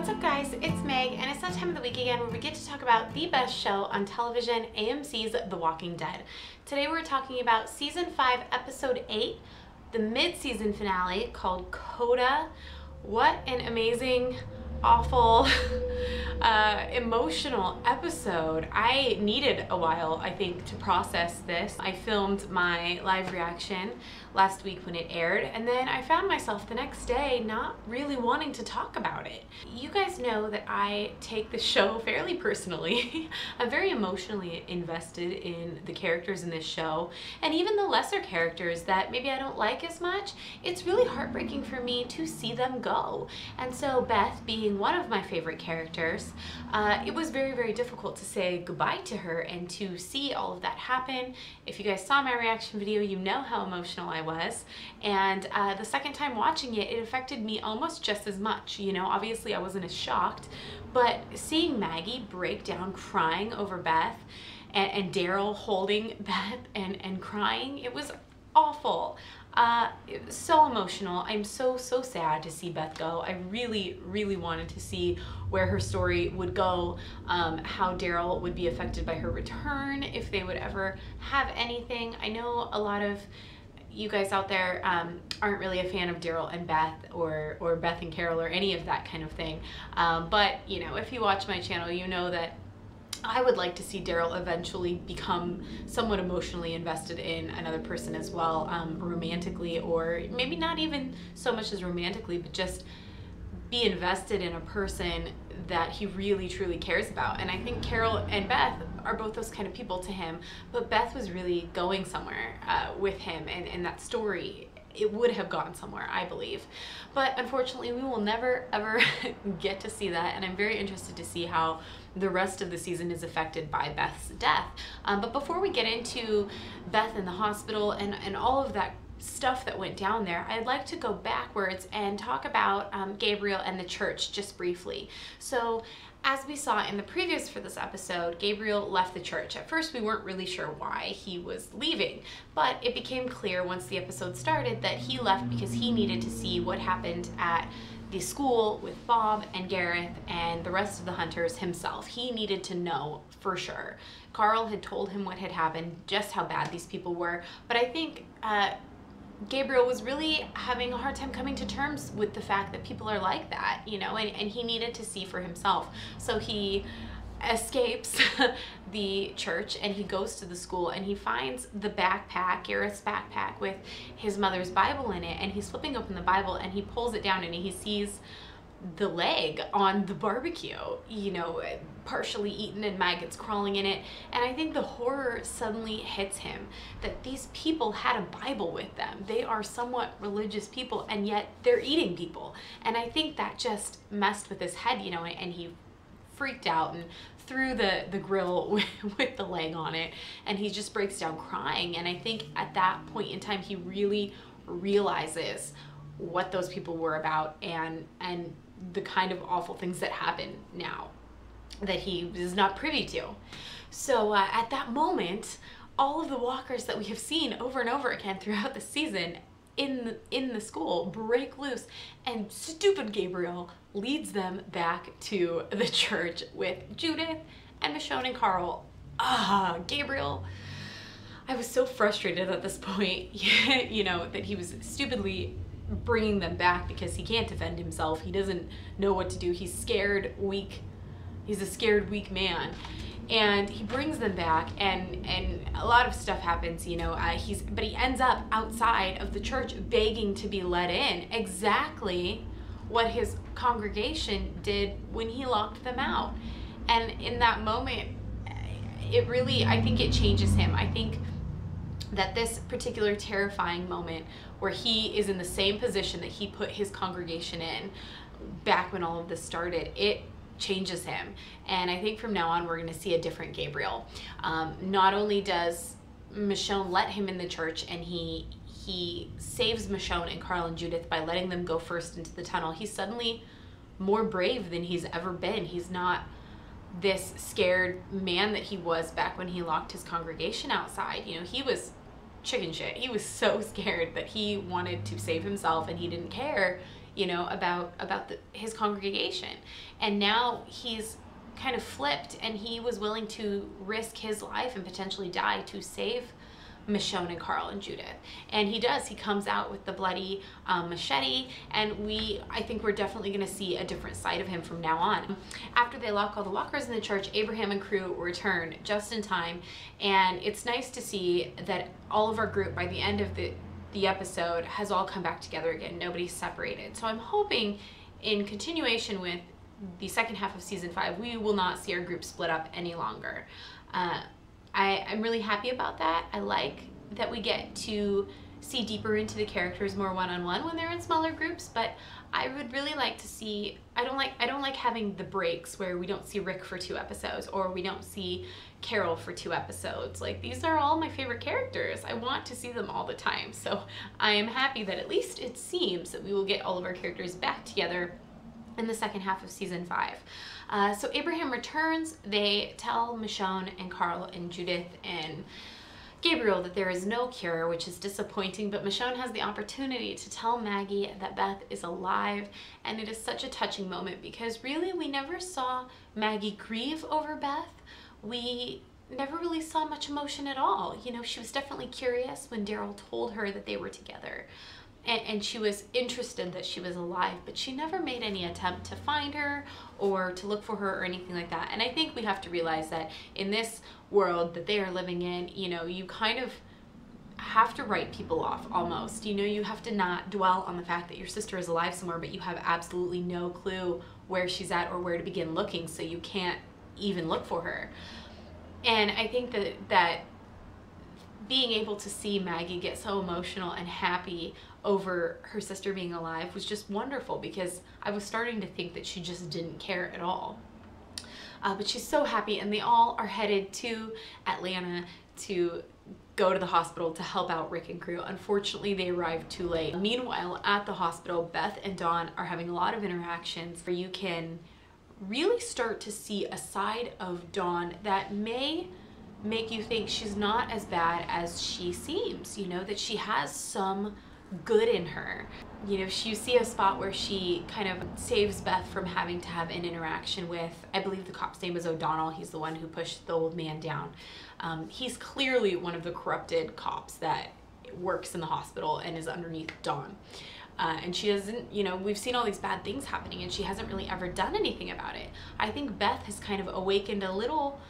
What's up guys, it's Meg, and it's that time of the week again where we get to talk about the best show on television, AMC's The Walking Dead. Today we're talking about Season 5, Episode 8, the mid-season finale called Coda. What an amazing, awful, emotional episode. I needed a while, I think, to process this. I filmed my live reaction last week when it aired, and then I found myself the next day not really wanting to talk about it. You guys know that I take the show fairly personally. I'm very emotionally invested in the characters in this show, and even the lesser characters that maybe I don't like as much, it's really heartbreaking for me to see them go. And so Beth being one of my favorite characters, it was very, very difficult to say goodbye to her and to see all of that happen. If you guys saw my reaction video, you know how emotional I was, and the second time watching it, it affected me almost just as much. You know, obviously I wasn't as shocked, but seeing Maggie break down crying over Beth and Daryl holding Beth and crying, it was awful. It was so emotional. I'm so sad to see Beth go. I really wanted to see where her story would go, how Daryl would be affected by her return, if they would ever have anything. I know a lot of you guys out there aren't really a fan of Daryl and Beth or Beth and Carol or any of that kind of thing, but you know, if you watch my channel, you know that I would like to see Daryl eventually become somewhat emotionally invested in another person as well, romantically, or maybe not even so much as romantically, but just be invested in a person that he really truly cares about. And I think Carol and Beth are both those kind of people to him, but Beth was really going somewhere with him, and that story, it would have gone somewhere, I believe. But unfortunately, we will never ever get to see that, and I'm very interested to see how the rest of the season is affected by Beth's death. But before we get into Beth in the hospital and all of that stuff that went down there, I'd like to go backwards and talk about Gabriel and the church just briefly. So as we saw in the previews for this episode, Gabriel left the church. At first, we weren't really sure why he was leaving, but it became clear once the episode started that he left because he needed to see what happened at the school with Bob and Gareth and the rest of the hunters himself. He needed to know for sure. Carl had told him what had happened, just how bad these people were, but I think Gabriel was really having a hard time coming to terms with the fact that people are like that, you know, and he needed to see for himself. So he escapes the church and he goes to the school and he finds the backpack, Gareth's backpack, with his mother's Bible in it, and he's flipping open the Bible and he pulls it down and he sees the leg on the barbecue, you know, partially eaten and maggots crawling in it. And I think the horror suddenly hits him that these people had a Bible with them. They are somewhat religious people, and yet they're eating people. And I think that just messed with his head, you know, and he freaked out and threw the grill with the leg on it, and he just breaks down crying. And I think at that point in time, he really realizes what those people were about and the kind of awful things that happen now that he is not privy to. So at that moment, all of the walkers that we have seen over and over again throughout the season in the school break loose, and stupid Gabriel leads them back to the church with Judith and Michonne and Carl. Gabriel, I was so frustrated at this point, you know, that he was stupidly bringing them back because he can't defend himself. He doesn't know what to do. He's scared, weak. He's a scared, weak man. And he brings them back, and a lot of stuff happens, you know. But he ends up outside of the church begging to be let in, exactly what his congregation did when he locked them out. And in that moment, it really, I think it changes him. I think that this particular terrifying moment where he is in the same position that he put his congregation in back when all of this started, it changes him. And I think from now on we're going to see a different Gabriel. Not only does Michonne let him in the church, and he saves Michonne and Carl and Judith by letting them go first into the tunnel, he's suddenly more brave than he's ever been. He's not this scared man that he was back when he locked his congregation outside. You know, he was chicken shit. He was so scared that he wanted to save himself, and he didn't care you know, about his congregation. And now he's kind of flipped, and he was willing to risk his life and potentially die to save Michonne and Carl and Judith. And he does. He comes out with the bloody machete, and I think we're definitely going to see a different side of him from now on. After they lock all the walkers in the church, Abraham and crew return just in time, and it's nice to see that all of our group by the end of the episode has all come back together again. Nobody's separated. So I'm hoping in continuation with the second half of season 5, we will not see our group split up any longer. I'm really happy about that. I like that we get to see deeper into the characters more one-on-one when they're in smaller groups, but I would really like to see, I don't like having the breaks where we don't see Rick for 2 episodes or we don't see Carol for 2 episodes. Like, these are all my favorite characters. I want to see them all the time. So I am happy that at least it seems that we will get all of our characters back together in the second half of season 5. So Abraham returns. They tell Michonne and Carl and Judith and Gabriel that there is no cure, which is disappointing, but Michonne has the opportunity to tell Maggie that Beth is alive, and it is such a touching moment because really we never saw Maggie grieve over Beth. We never really saw much emotion at all. You know, she was definitely curious when Daryl told her that they were together. And she was interested that she was alive, but she never made any attempt to find her or to look for her or anything like that. And I think we have to realize that in this world that they are living in, you know, you kind of have to write people off almost. You know, you have to not dwell on the fact that your sister is alive somewhere, but you have absolutely no clue where she's at or where to begin looking, so you can't even look for her. And I think that being able to see Maggie get so emotional and happy over her sister being alive was just wonderful, because I was starting to think that she just didn't care at all. But she's so happy, and they all are headed to Atlanta to go to the hospital to help out Rick and crew. Unfortunately, they arrived too late. Meanwhile, at the hospital, Beth and Dawn are having a lot of interactions where you can really start to see a side of Dawn that may make you think she's not as bad as she seems, you know, that she has some good in her. You know, you see a spot where she kind of saves Beth from having to have an interaction with, I believe the cop's name is O'Donnell. He's the one who pushed the old man down. He's clearly one of the corrupted cops that works in the hospital and is underneath Dawn. And she doesn't, you know, we've seen all these bad things happening and she hasn't really ever done anything about it. I think Beth has kind of awakened a little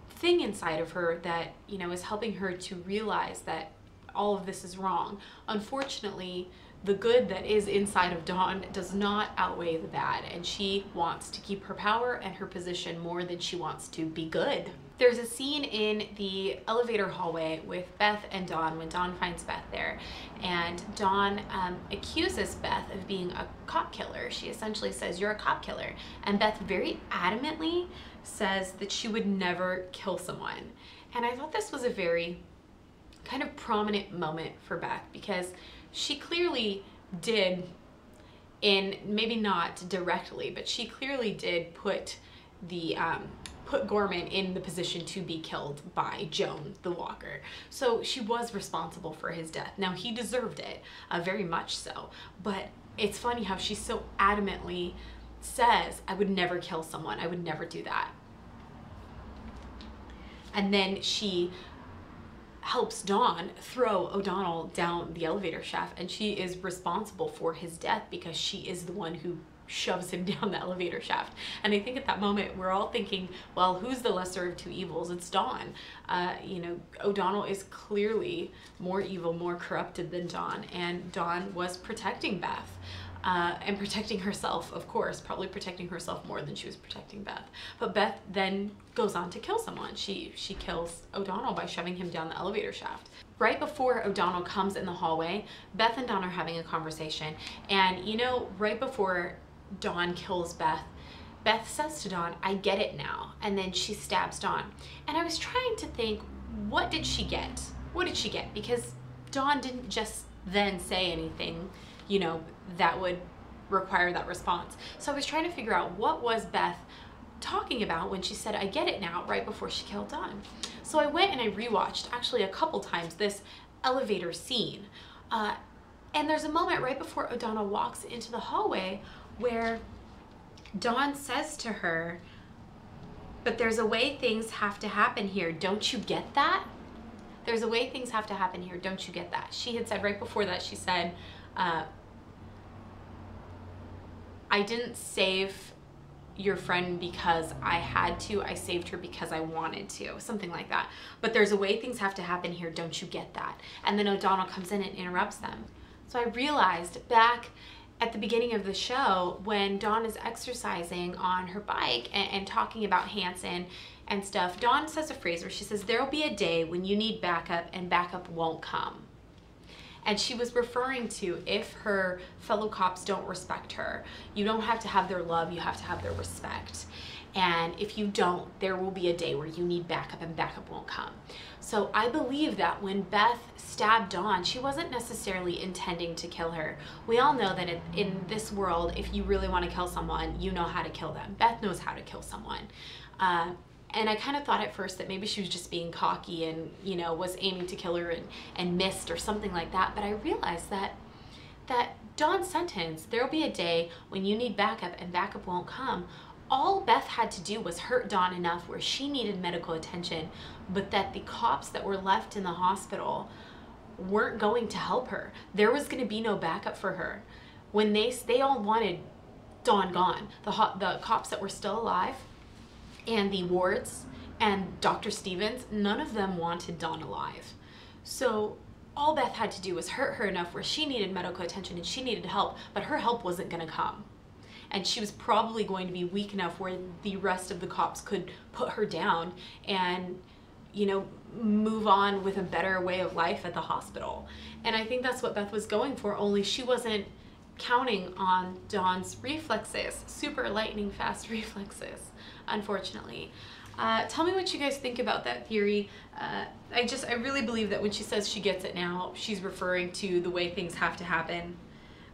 thing inside of her that, you know, is helping her to realize that all of this is wrong. Unfortunately, the good that is inside of Dawn does not outweigh the bad, and she wants to keep her power and her position more than she wants to be good. There's a scene in the elevator hallway with Beth and Dawn when Dawn finds Beth there, and Dawn accuses Beth of being a cop killer. She essentially says, "You're a cop killer," and Beth very adamantly says that she would never kill someone. And I thought this was a very kind of prominent moment for Beth, because she clearly did, in maybe not directly, but she clearly did put the put Gorman in the position to be killed by Joan the Walker. So she was responsible for his death. Now, he deserved it, very much so, but it's funny how she so adamantly says, "I would never kill someone, I would never do that." And then she helps Dawn throw O'Donnell down the elevator shaft, and she is responsible for his death because she is the one who shoves him down the elevator shaft. And I think at that moment we're all thinking, well, who's the lesser of two evils? It's Dawn. You know, O'Donnell is clearly more evil, more corrupted than Dawn, and Dawn was protecting Beth. And protecting herself, of course, probably protecting herself more than she was protecting Beth. But Beth then goes on to kill someone. She kills O'Donnell by shoving him down the elevator shaft. Right before O'Donnell comes in the hallway, Beth and Dawn are having a conversation. And you know, right before Dawn kills Beth, Beth says to Dawn, "I get it now." And then she stabs Dawn. And I was trying to think, what did she get? What did she get? Because Dawn didn't just then say anything, you know, that would require that response. So I was trying to figure out, what was Beth talking about when she said, "I get it now," right before she killed Dawn. So I went and I rewatched actually a couple times this elevator scene. And there's a moment right before O'Donnell walks into the hallway where Dawn says to her, "But there's a way things have to happen here. Don't you get that? There's a way things have to happen here. Don't you get that?" She had said right before that, she said, "I didn't save your friend because I had to. I saved her because I wanted to," something like that. "But there's a way things have to happen here. Don't you get that?" And then O'Donnell comes in and interrupts them. So I realized back at the beginning of the show when Dawn is exercising on her bike and talking about Hanson and stuff, Dawn says a phrase where she says, "There'll be a day when you need backup and backup won't come." And she was referring to if her fellow cops don't respect her, you don't have to have their love, you have to have their respect. And if you don't, there will be a day where you need backup and backup won't come. So I believe that when Beth stabbed Dawn, she wasn't necessarily intending to kill her. We all know that in this world, if you really want to kill someone, you know how to kill them. Beth knows how to kill someone. And I kind of thought at first that maybe she was just being cocky and, you know, was aiming to kill her and missed or something like that. But I realized that Dawn's sentence, "There'll be a day when you need backup and backup won't come," all Beth had to do was hurt Dawn enough where she needed medical attention, but that the cops that were left in the hospital weren't going to help her. There was going to be no backup for her. When they all wanted Dawn gone, the cops that were still alive, and the wards and Dr. Stevens, none of them wanted Dawn alive. So all Beth had to do was hurt her enough where she needed medical attention and she needed help, but her help wasn't going to come. And she was probably going to be weak enough where the rest of the cops could put her down and, you know, move on with a better way of life at the hospital. And I think that's what Beth was going for, only she wasn't counting on Dawn's reflexes, super lightning fast reflexes, unfortunately. Tell me what you guys think about that theory. I really believe that when she says she gets it now, she's referring to the way things have to happen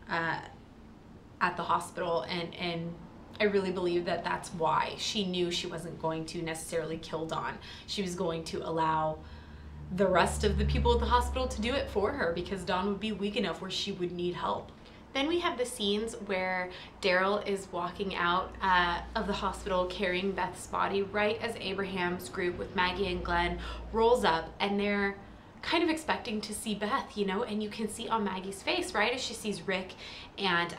at the hospital, and I really believe that that's why she knew she wasn't going to necessarily kill Dawn. She was going to allow the rest of the people at the hospital to do it for her because Dawn would be weak enough where she would need help. Then we have the scenes where Daryl is walking out of the hospital carrying Beth's body right as Abraham's group with Maggie and Glenn rolls up, and they're kind of expecting to see Beth, you know, and you can see on Maggie's face, right, as she sees Rick and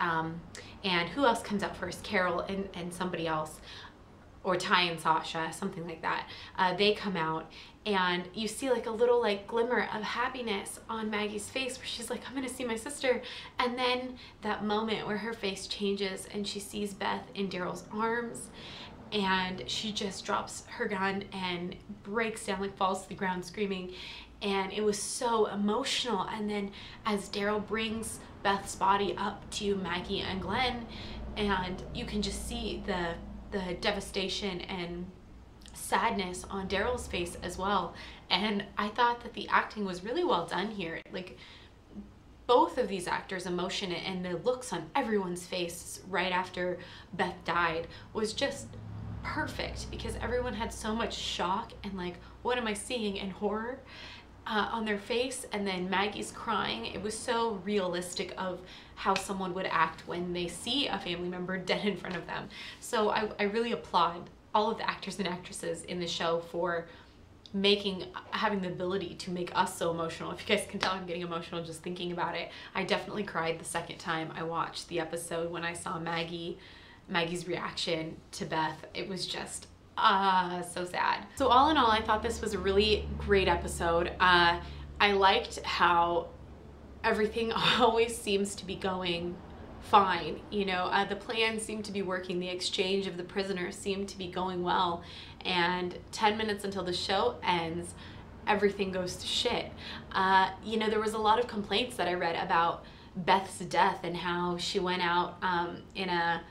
who else comes up first? Carol and somebody else, or Ty and Sasha, something like that. They come out, and you see like a little like glimmer of happiness on Maggie's face where she's like, "I'm gonna see my sister." And then that moment where her face changes and she sees Beth in Daryl's arms, and she just drops her gun and breaks down, like falls to the ground screaming. And it was so emotional. And then as Daryl brings Beth's body up to Maggie and Glenn, and you can just see the devastation and sadness on Daryl's face as well. And I thought that the acting was really well done here. Like, both of these actors' emotion and the looks on everyone's face right after Beth died was just perfect, because everyone had so much shock and like, what am I seeing, and horror on their face. And then Maggie's crying. It was so realistic of how someone would act when they see a family member dead in front of them. So I really applaud all of the actors and actresses in the show for having the ability to make us so emotional. If you guys can tell, I'm getting emotional just thinking about it. I definitely cried the second time I watched the episode when I saw Maggie's reaction to Beth. It was just so sad. So all in all, I thought this was a really great episode. I liked how everything always seems to be going fine, you know. The plan seemed to be working, the exchange of the prisoners seemed to be going well, and 10 minutes until the show ends, everything goes to shit. You know, there was a lot of complaints that I read about Beth's death and how she went out in a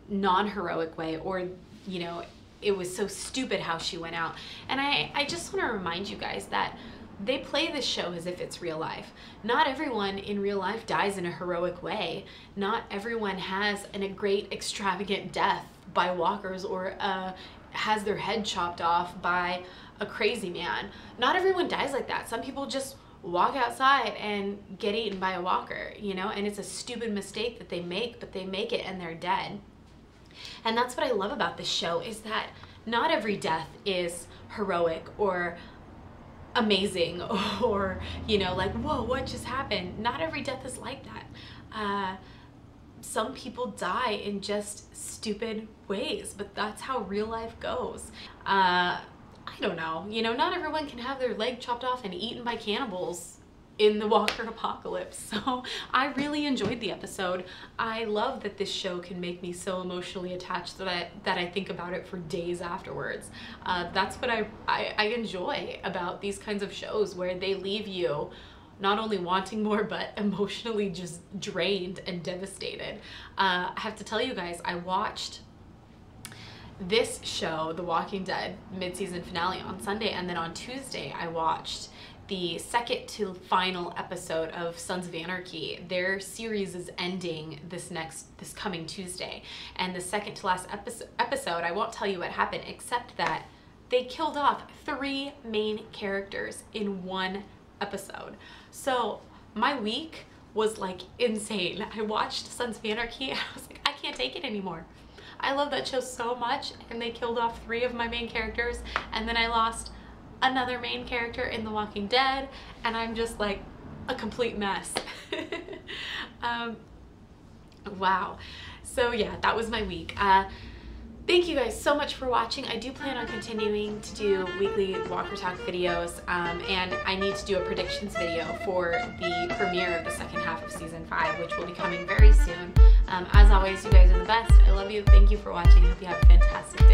non-heroic way, or, you know, it was so stupid how she went out. And I just want to remind you guys that they play this show as if it's real life. Not everyone in real life dies in a heroic way. Not everyone has a great extravagant death by walkers, or has their head chopped off by a crazy man. Not everyone dies like that. Some people just walk outside and get eaten by a walker, you know? And it's a stupid mistake that they make, but they make it and they're dead. And that's what I love about this show, is that not every death is heroic or amazing or, you know, like, whoa, what just happened? Not every death is like that. Some people die in just stupid ways, but that's how real life goes. I don't know, you know, not everyone can have their leg chopped off and eaten by cannibals in the walker apocalypse. So I really enjoyed the episode. I love that this show can make me so emotionally attached that I think about it for days afterwards. That's what I enjoy about these kinds of shows, where they leave you not only wanting more, but emotionally just drained and devastated. I have to tell you guys, I watched this show, The Walking Dead mid-season finale, on Sunday, and then on Tuesday I watched the second to final episode of Sons of Anarchy. Their series is ending this coming Tuesday, and the second to last episode, I won't tell you what happened, except that they killed off 3 main characters in one episode. So my week was like insane. I watched Sons of Anarchy and I was like, I can't take it anymore. I love that show so much, and they killed off 3 of my main characters, and then I lost another main character in The Walking Dead, and I'm just like a complete mess. Wow. So yeah, that was my week. Thank you guys so much for watching. I do plan on continuing to do weekly Walker Talk videos, and I need to do a predictions video for the premiere of the second half of season 5, which will be coming very soon. As always, you guys are the best. I love you. Thank you for watching. I hope you have a fantastic day.